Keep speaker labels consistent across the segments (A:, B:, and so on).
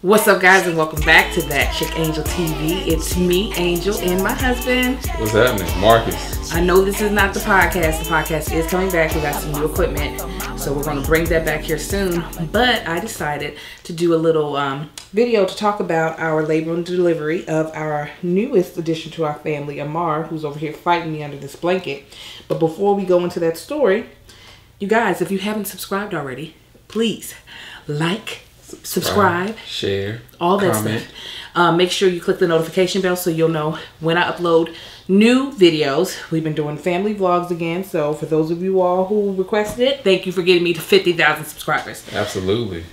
A: What's up, guys, and welcome back to That Chick Angel TV. It's me, Angel, and my husband.
B: What's happening? Marcus.
A: I know this is not the podcast. The podcast is coming back. We got some new equipment, so we're going to bring that back here soon. But I decided to do a little video to talk about our labor and delivery of our newest addition to our family, Amar, who's over here fighting me under this blanket. But before we go into that story, you guys, if you haven't subscribed already, please like, subscribe,
B: share,
A: all that
B: comment.
A: stuff. Make sure you click the notification bell so you'll know when I upload new videos. We've been doing family vlogs again, so for those of you all who requested it, thank you for getting me to 50,000 subscribers.
B: Absolutely.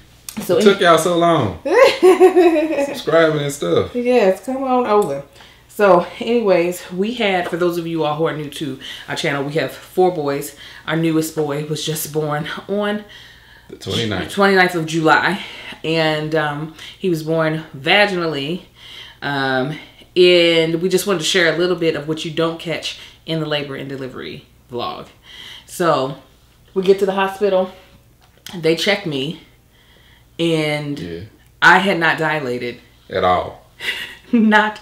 A: So
B: it took y'all so long subscribing and stuff.
A: Yes, come on over. So anyways, we had, for those of you all who are new to our channel, we have 4 boys. Our newest boy was just born on the 29th of July, and he was born vaginally, and we just wanted to share a little bit of what you don't catch in the labor and delivery vlog. So we get to the hospital, they check me, and I had not dilated
B: at all.
A: not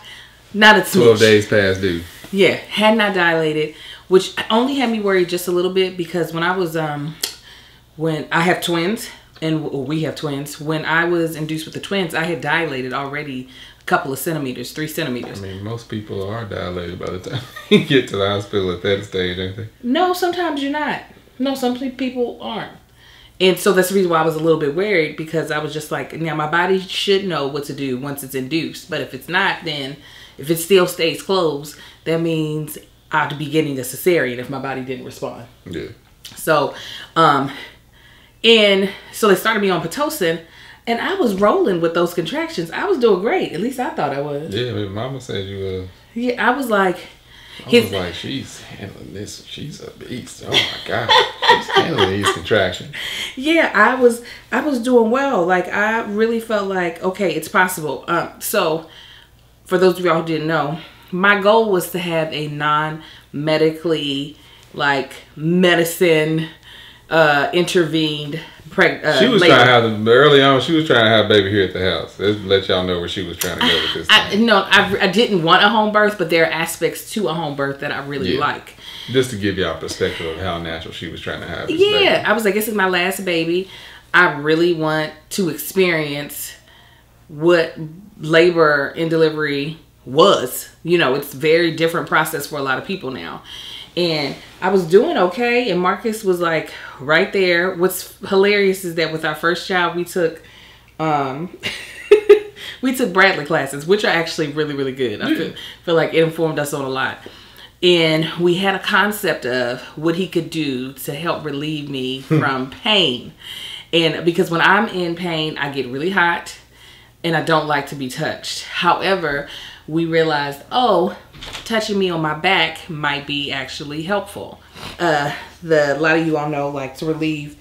A: a smidge.
B: 12 days past due.
A: Yeah, had not dilated, which only had me worried just a little bit, because when I was when I have twins, and we have twins, when I was induced with the twins, I had dilated already a couple of centimeters, 3 centimeters.
B: I mean, most people are dilated by the time you get to the hospital at that stage, ain't they?
A: No, sometimes you're not. No, some people aren't. And so that's the reason why I was a little bit worried, because I was just like, now my body should know what to do once it's induced. But if it's not, then if it still stays closed, that means I have to be getting a cesarean if my body didn't respond.
B: Yeah.
A: So, and so they started me on Pitocin, and I was rolling with those contractions. I was doing great. At least I thought I was.
B: Yeah, but Mama said you were.
A: Yeah, I was like.
B: She's handling this. She's a beast. Oh my God, she's handling these contractions.
A: Yeah, I was doing well. Like, I really felt like, okay, it's possible. So for those of y'all who didn't know, my goal was to have a non-medically, like, medicine intervened
B: she was
A: labor.
B: trying to have early on. She was trying to have a baby here at the house. Let's let y'all know where she was trying to go with this.
A: I didn't want a home birth, but there are aspects to a home birth that I really like.
B: Just to give y'all a perspective of how natural she was trying to have this
A: baby.
B: I
A: was like, this is my last baby. I really want to experience what labor and delivery was. You know, it's a very different process for a lot of people now. And I was doing okay, and Marcus was like right there. What's hilarious is that with our first child, we took we took Bradley classes, which are actually really, really good. I feel like it informed us on a lot. And we had a concept of what he could do to help relieve me from pain. And because when I'm in pain, I get really hot, and I don't like to be touched. However, we realized, touching me on my back might be actually helpful. A lot of you all know, like, to relieve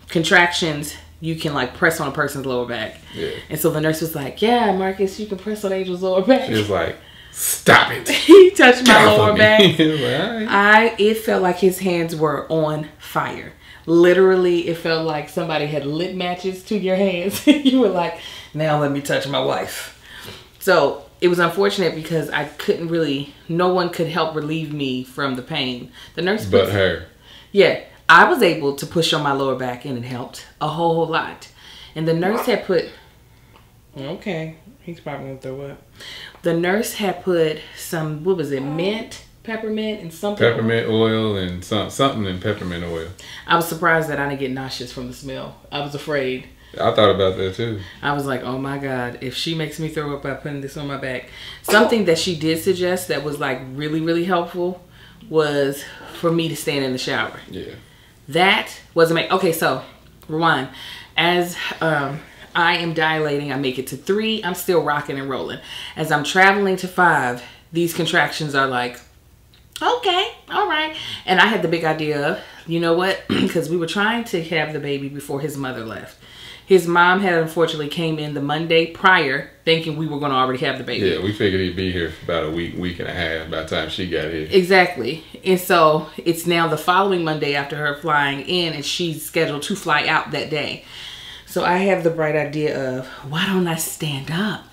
A: contractions, you can, like, press on a person's lower back. Yeah. And so the nurse was like, yeah, Marcus, you can press on Angel's lower back.
B: She was like, stop it.
A: He touched my lower back.
B: Right.
A: It felt like his hands were on fire. Literally, it felt like somebody had lit matches to your hands. You were like, now let me touch my wife. So it was unfortunate because I couldn't really, no one could help relieve me from the pain. The nurse,
B: but her.
A: Yeah, I was able to push on my lower back, and it helped a whole lot. And the nurse had put, okay, he's probably gonna throw up. The nurse had put some, what was it, mint, peppermint, and something.
B: Peppermint oil and something in peppermint oil.
A: I was surprised that I didn't get nauseous from the smell. I was afraid.
B: I thought about that too.
A: I was like, oh my God, if she makes me throw up by putting this on my back. Something that she did suggest that was like really, really helpful was for me to stand in the shower. Yeah. That was amazing. Okay, so rewind. As I am dilating, I make it to 3. I'm still rocking and rolling. As I'm traveling to 5, these contractions are like, okay, all right. And I had the big idea of, you know what? Because we were trying to have the baby before his mother left. His mom had unfortunately came in the Monday prior, thinking we were going to already have the baby.
B: Yeah, we figured he'd be here for about a week and a half by the time she got here.
A: Exactly. And so it's now the following Monday after her flying in, and she's scheduled to fly out that day. So I have the bright idea of, why don't I stand up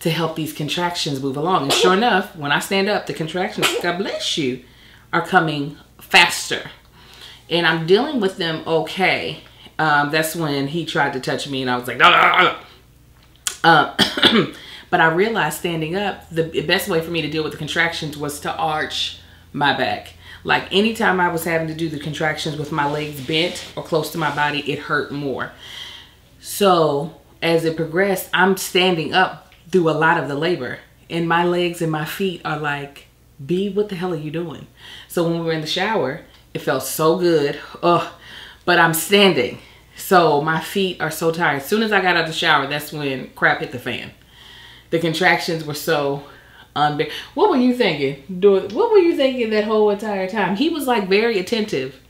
A: to help these contractions move along? And sure enough, when I stand up, the contractions, God bless you, are coming faster. And I'm dealing with them okay. That's when he tried to touch me and I was like, no. But I realized standing up, the best way for me to deal with the contractions was to arch my back. Like anytime I was having to do the contractions with my legs bent or close to my body, it hurt more. So as it progressed, I'm standing up through a lot of the labor. And my legs and my feet are like, B, what the hell are you doing? So when we were in the shower, it felt so good. Ugh. But I'm standing. So my feet are so tired. As soon as I got out of the shower, that's when crap hit the fan. The contractions were so unbearable. What were you thinking? What were you thinking that whole entire time? He was like very attentive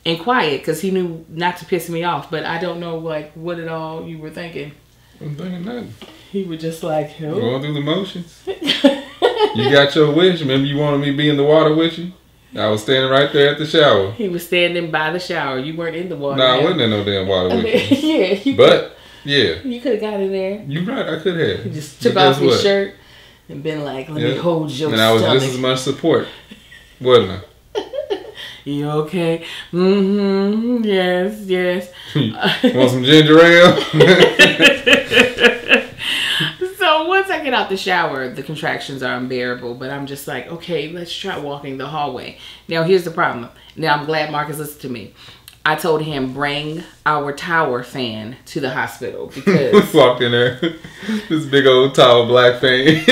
A: and quiet because he knew not to piss me off. But I don't know like what at all you were thinking.
B: I'm thinking nothing.
A: He was just like, oh.
B: Going through the motions. You got your wish. Remember you wanted me to be in the water with you? I was standing right there at the shower.
A: He was standing by the shower. You weren't in the water.
B: No, I wasn't in no damn water with you.
A: Yeah.
B: But, yeah.
A: You could have got in there.
B: You're right, I could have.
A: You just took off your shirt and been like, let me hold your
B: and I was
A: stomach.
B: just as much support, wasn't I?
A: You okay? Mm-hmm. Yes, yes.
B: Want some ginger ale?
A: So once I get out the shower, the contractions are unbearable. But I'm just like, okay, let's try walking the hallway. Now, here's the problem. Now, I'm glad Marcus listened to me. I told him, bring our tower fan to the hospital because...
B: Walked in there. This big old tall black fan.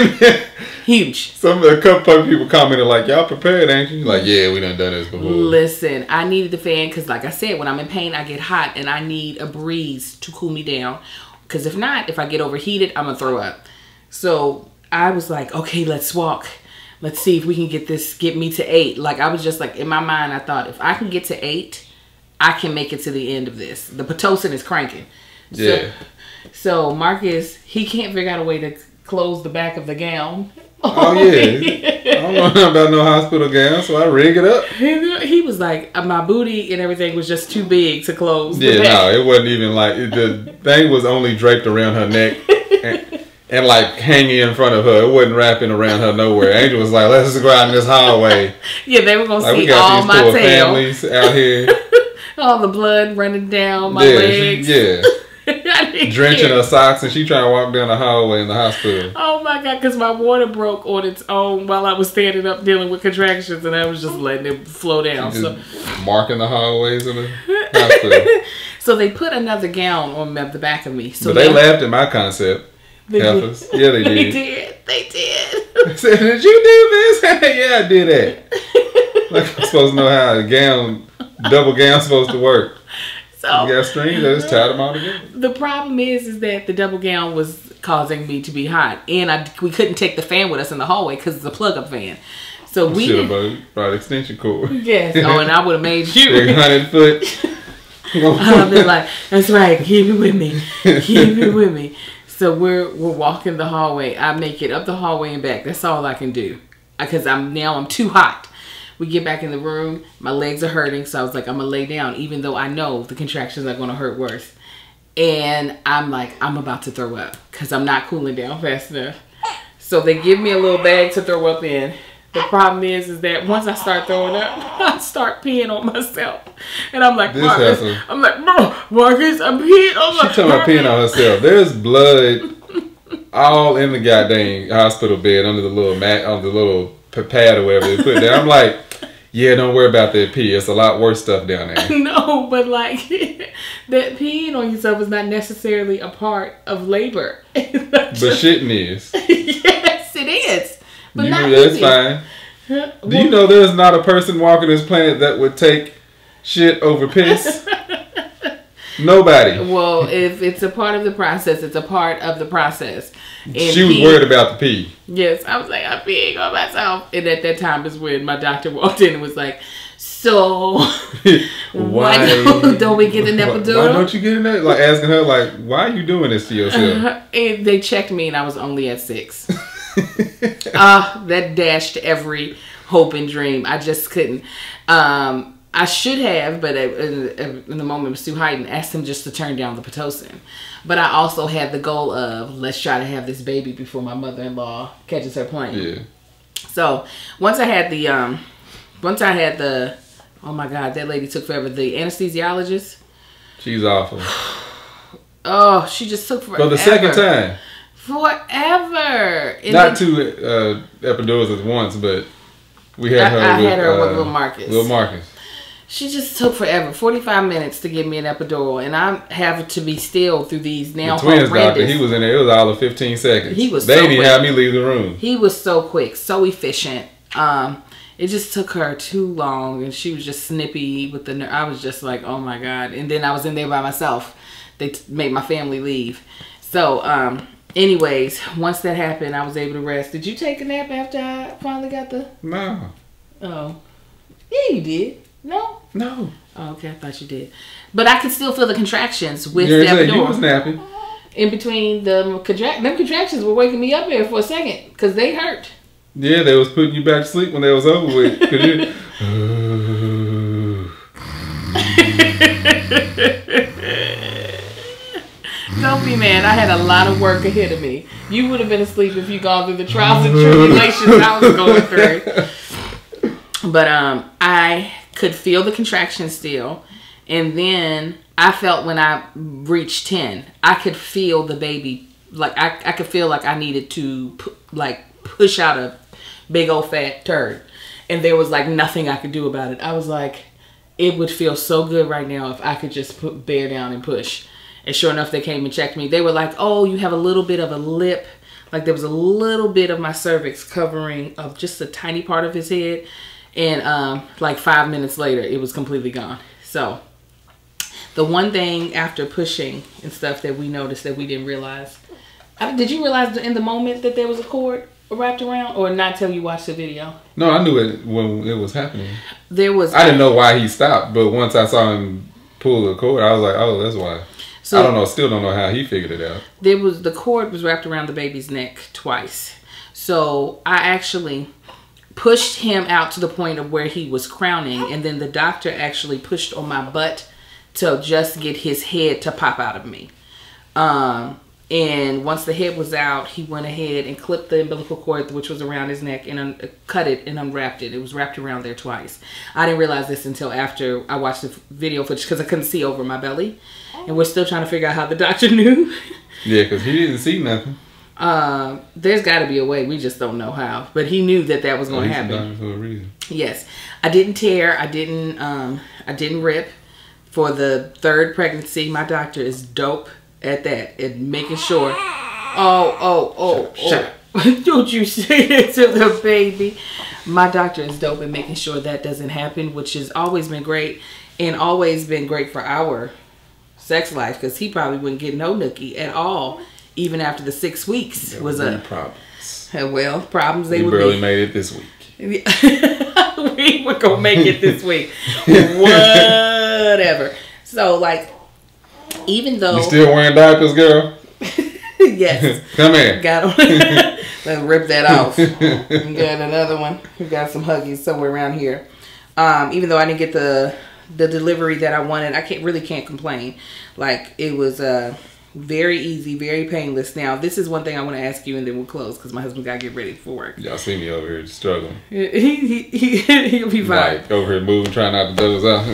A: Huge.
B: A couple of people commented like, y'all prepared, ain't you? Like, yeah, we done this before.
A: Listen, I needed the fan because like I said, when I'm in pain, I get hot and I need a breeze to cool me down. Because if not, if I get overheated, I'm going to throw up. So I was like, okay, let's walk. Let's see if we can get me to 8. Like I was just like, in my mind, I thought if I can get to 8, I can make it to the end of this. The Pitocin is cranking.
B: Yeah.
A: So Marcus, he can't figure out a way to close the back of the gown.
B: Oh, yeah. I don't know nothing about no hospital gown, so I rig it up.
A: He was like, my booty and everything was just too big to close.
B: Yeah, no, it wasn't even like, the thing was only draped around her neck and like hanging in front of her. It wasn't wrapping around her nowhere. Angel was like, let's just go out in this hallway.
A: Yeah, they were going to
B: like,
A: see all my tail.
B: Families out here.
A: All the blood running down my legs.
B: Yeah. Drenching her socks, and she trying to walk down the hallway in the hospital.
A: Oh my God, because my water broke on its own while I was standing up dealing with contractions, and I was just letting it flow down. So
B: marking the hallways of the hospital.
A: So they put another gown on the back of me. So
B: but they laughed at my concept. Heifers. Yeah, they did.
A: They did.
B: I said, did you do this? Yeah, I did that. Like I'm supposed to know how a double gown's supposed to work. So you got strings, I just tied them all together. The
A: problem is that the double gown was causing me to be hot, and we couldn't take the fan with us in the hallway because it's a plug-up fan. So we
B: should have brought extension cord.
A: Yes. Oh, and I would have made you
B: 100 foot.
A: I've been like, that's right. Keep it with me. Keep it with me. So we're walking the hallway. I make it up the hallway and back. That's all I can do because I'm too hot. We get back in the room. My legs are hurting. So I was like, I'm going to lay down even though I know the contractions are going to hurt worse. And I'm like, I'm about to throw up because I'm not cooling down fast enough. So they give me a little bag to throw up in. The problem is that once I start throwing up, I start peeing on myself. And I'm like, Marcus, Marcus, I'm peeing on myself.
B: She's talking about peeing on herself. There's blood all in the goddamn hospital bed under the little mat, on the little pad or whatever they put there. I'm like, yeah, don't worry about that pee. It's a lot worse stuff down there.
A: No, but like that peeing on yourself is not necessarily a part of labor.
B: But shitting is.
A: Yes, it is. But
B: you
A: not
B: know, that's fine. Do you know there's not a person walking this planet that would take shit over piss? Nobody.
A: Well, if it's a part of the process, it's a part of the process. And
B: she was worried about the pee.
A: Yes, I was like, I'm peeing on myself. And at that time is when my doctor walked in and was like, so why don't we get an epidural?
B: Why don't you get in there? Like asking her, like, why are you doing this to yourself?
A: And they checked me and I was only at 6. That dashed every hope and dream. I just couldn't. I should have, but in the moment it was too heightened, asked him just to turn down the Pitocin. But I also had the goal of, let's try to have this baby before my mother-in-law catches her plane. Yeah. So once I had the, oh my God, that lady took forever. The anesthesiologist. She's awful. Oh, she just took forever.
B: For the second time.
A: Forever. And
B: not two epidurals at once, but we had her. I had her with
A: little Marcus.
B: Little Marcus.
A: She just took forever, 45 minutes to give me an epidural, and I have to be still through these now.
B: The twins doctor, he was in there. It was all of 15 seconds.
A: He was.
B: They didn't have me leave the room.
A: He was so quick, so efficient. It just took her too long, and she was just snippy with the. I was just like, oh my God! And then I was in there by myself. They made my family leave. So, anyways, once that happened, I was able to rest. Did you take a nap after I finally got the?
B: No.
A: Oh, yeah, you did. No?
B: No.
A: Oh, okay, I thought you did. But I could still feel the contractions with the epidural.
B: You was napping.
A: In between them contractions were waking me up there for a second because they hurt.
B: Yeah, they was putting you back to sleep when they was over with.
A: Don't be mad. I had a lot of work ahead of me. You would have been asleep if you gone through the trials and tribulations I was going through. But I could feel the contraction still, and then I felt when I reached 10, I could feel the baby, like I could feel like I needed to push out a big old fat turd, and there was like nothing I could do about it. I was like, it would feel so good right now if I could just bear down and push. And sure enough, they came and checked me. They were like, oh, you have a little bit of a lip, like there was a little bit of my cervix covering of just a tiny part of his head. And like 5 minutes later, it was completely gone. So the one thing after pushing and stuff that we noticed that we didn't realize. Did you realize in the moment that there was a cord wrapped around, or not till you watched the video?
B: No, I knew it when it was happening. I didn't know why he stopped, but once I saw him pull the cord, I was like, oh, that's why. So, I don't know. Still don't know how he figured it out. The cord was wrapped around the baby's neck twice. So I actually pushed him out to the point of where he was crowning, and then the doctor actually pushed on my butt to just get his head to pop out of me. And once the head was out, he went ahead and clipped the umbilical cord, which was around his neck, and cut it and unwrapped it. It was wrapped around there twice. I didn't realize this until after I watched the video footage because I couldn't see over my belly. And we're still trying to figure out how the doctor knew. Yeah, because he didn't see nothing. There's got to be a way. We just don't know how. But he knew that was going to happen. For a reason. Yes. I didn't tear. I didn't rip. For the third pregnancy, my doctor is dope at that. And making sure. Oh. Shut up. Don't you say that to the baby. My doctor is dope at making sure that doesn't happen, which has always been great. And always been great for our sex life, because he probably wouldn't get no nookie at all, even after the 6 weeks was up. Problems. Well, problems they would barely made it this week.
A: We were gonna make it this week. Whatever. So, like, even though
B: you still wearing diapers, girl?
A: Yes.
B: Come here.
A: Got them. Let's rip that off. We got another one. We got some Huggies somewhere around here. Even though I didn't get the delivery that I wanted, I can't complain. Like, it was very easy, very painless. Now, this is one thing I want to ask you, and then we'll close because my husband got to get ready for work.
B: Y'all see me over here struggling.
A: He'll be fine.
B: Like, over here moving, trying not to doze out.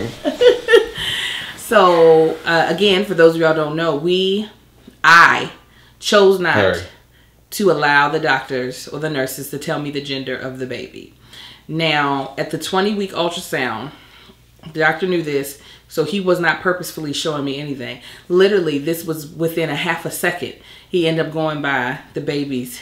A: So, again, for those of y'all who don't know, I chose not to allow the doctors or the nurses to tell me the gender of the baby. Now, at the 20-week ultrasound, the doctor knew this, so he was not purposefully showing me anything. Literally, this was within a half a second. He ended up going by the baby's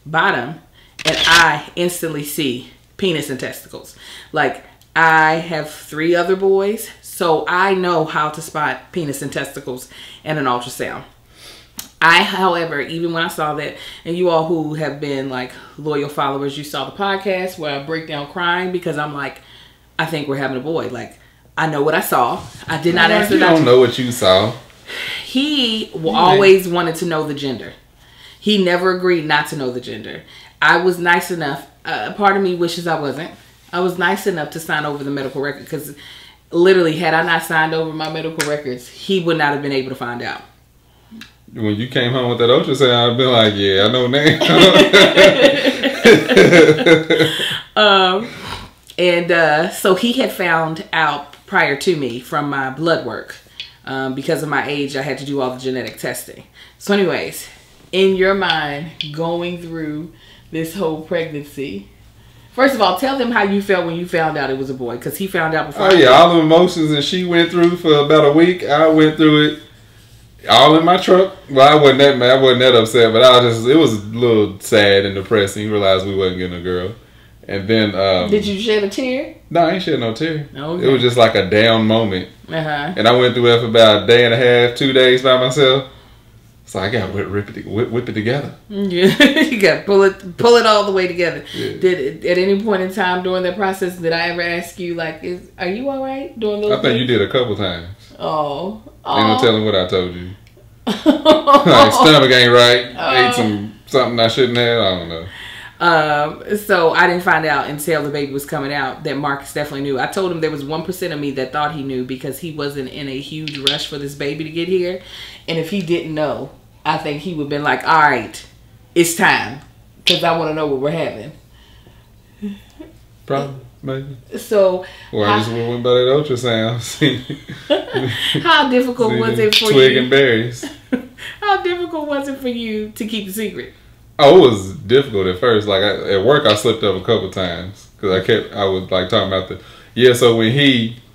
A: bottom, and I instantly see penis and testicles. Like, I have 3 other boys, so I know how to spot penis and testicles in an ultrasound. However, even when I saw that, and you all who have been like loyal followers, you saw the podcast where I break down crying because I'm like, I think we're having a boy. Like, I know what I saw. I did not answer that.
B: You don't know what you saw.
A: He always wanted to know the gender. He never agreed not to know the gender. I was nice enough. Part of me wishes I wasn't. I was nice enough to sign over the medical record because literally, had I not signed over my medical records, he would not have been able to find out.
B: When you came home with that ultrasound, I'd been like, yeah, I know
A: now. So he had found out prior to me from my blood work. Because of my age, I had to do all the genetic testing. So anyways, in your mind, going through this whole pregnancy, first of all, tell them how you felt when you found out it was a boy, because he found out before.
B: Oh yeah, all the emotions that she went through for about a week, I went through it all in my truck. Well, I wasn't that mad, I wasn't that upset, but it was a little sad and depressing. You realized we wasn't getting a girl. And then
A: did you shed a tear?
B: No, I ain't shed no tear.
A: Okay.
B: It was just like a down moment. And I went through it for about a day and a half, 2 days by myself. So I got to whip it together.
A: Yeah. You got to pull it all the way together.
B: Yeah.
A: Did at any point in time during that process, did I ever ask you, like, are you all right during those
B: I think you did a couple times.
A: Oh.
B: Ain't no telling what I told you. Like, stomach ain't right. Ate something I shouldn't have. I don't know.
A: So I didn't find out until the baby was coming out that Marcus definitely knew. I told him there was 1% of me that thought he knew because he wasn't in a huge rush for this baby to get here. And if he didn't know, I think he would have been like, all right, it's time. Because I want to know what we're having.
B: Probably, maybe.
A: So,
B: or I just went by that ultrasound.
A: How difficult was it for you?
B: Twig and berries.
A: How difficult was it for you to keep the secret?
B: Oh, it was difficult at first. Like at work, I slipped up a couple times because I was like talking about so when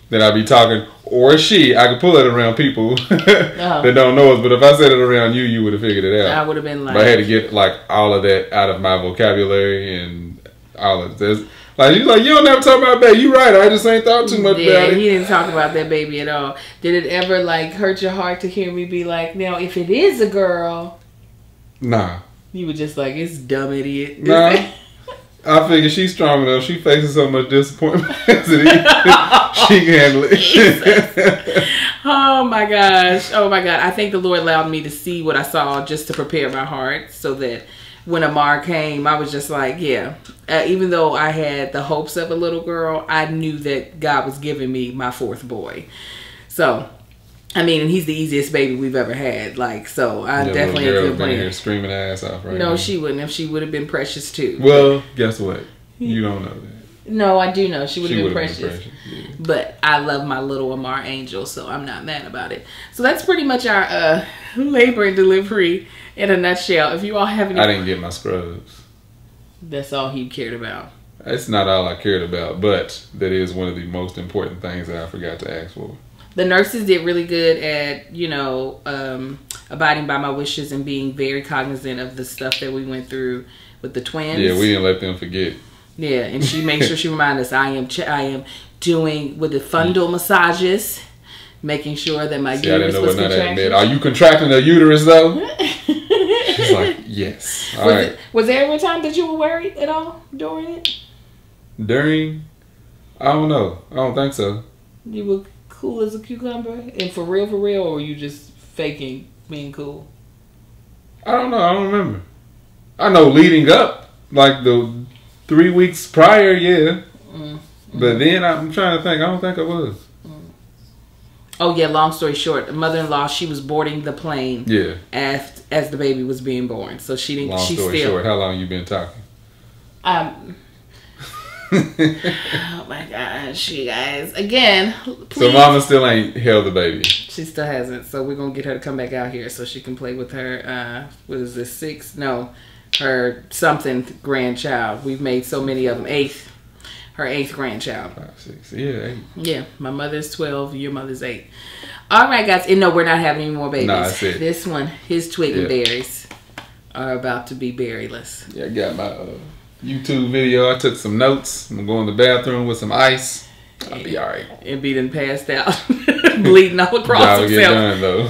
B: then I'd be talking, or she, I could pull it around people that don't know us. But if I said it around you, you would have figured it out.
A: I would have been like,
B: but I had to get like all of that out of my vocabulary and all of this. Like you don't never talk about baby. You right. I just ain't thought too much about it.
A: He didn't talk about that baby at all. Did it ever like hurt your heart to hear me be like, now if it is a girl?
B: Nah.
A: You were just like, it's dumb idiot.
B: Nah. I figure she's strong enough. She faces so much disappointment. She can handle it.
A: Oh my gosh. Oh my God. I think the Lord allowed me to see what I saw just to prepare my heart so that when Amar came, I was just like, yeah. Even though I had the hopes of a little girl, I knew that God was giving me my fourth boy. So, I mean, and he's the easiest baby we've ever had. Like, so I definitely
B: ain't good playing. Here screaming her ass off right
A: No,
B: now.
A: she wouldn't. If she would have been precious too.
B: Well, guess what? You don't know that.
A: No, I do know she would have been precious.
B: Yeah.
A: But I love my little Amar angel, so I'm not mad about it. So that's pretty much our labor and delivery in a nutshell. If you all have any,
B: I didn't get my scrubs.
A: That's all he cared about.
B: It's not all I cared about, but that is one of the most important things that I forgot to ask for.
A: The nurses did really good at, abiding by my wishes and being very cognizant of the stuff that we went through with the twins.
B: Yeah, we didn't let them forget.
A: Yeah, and she makes sure she reminds us, I am doing with the fundal massages, making sure that my uterus was contracting.
B: Are you contracting the uterus though? She's like, yes. All right.
A: Was there ever a time that you were worried at all during it?
B: During? I don't know. I don't think so.
A: You were cool as a cucumber? And for real, or were you just faking being cool?
B: I don't know. I don't remember. I know leading up, like the 3 weeks prior, yeah. But then I'm trying to think. I don't think I was.
A: Oh yeah. Long story short, mother-in-law, she was boarding the plane.
B: Yeah.
A: As the baby was being born, so she didn't.
B: Long story short, how long you been talking?
A: Oh my gosh, you guys! Again, please.
B: So mama still ain't held the baby.
A: She still hasn't. So we're gonna get her to come back out here so she can play with her. What is this? Her something grandchild. We've made so many of them. Her eighth grandchild.
B: 5, 6, yeah, 8.
A: Yeah, my mother's 12. Your mother's 8. All right, guys. And no, we're not having any more babies.
B: Nah, that's it.
A: This one, his twig and berries, are about to be berryless.
B: Yeah, I got my YouTube video. I took some notes. I'm going to the bathroom with some ice. I'll be all right.
A: And be done passed out, bleeding all across himself.
B: Get done though.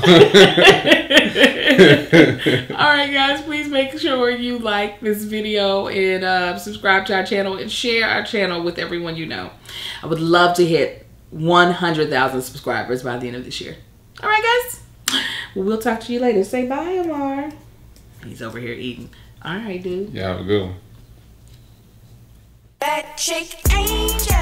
A: All right, guys. Please make sure you like this video and subscribe to our channel and share our channel with everyone you know. I would love to hit 100,000 subscribers by the end of this year. All right, guys. Well, we'll talk to you later. Say bye, Amar. He's over here eating. All right, dude.
B: Yeah, have a good one.
C: That chick angel.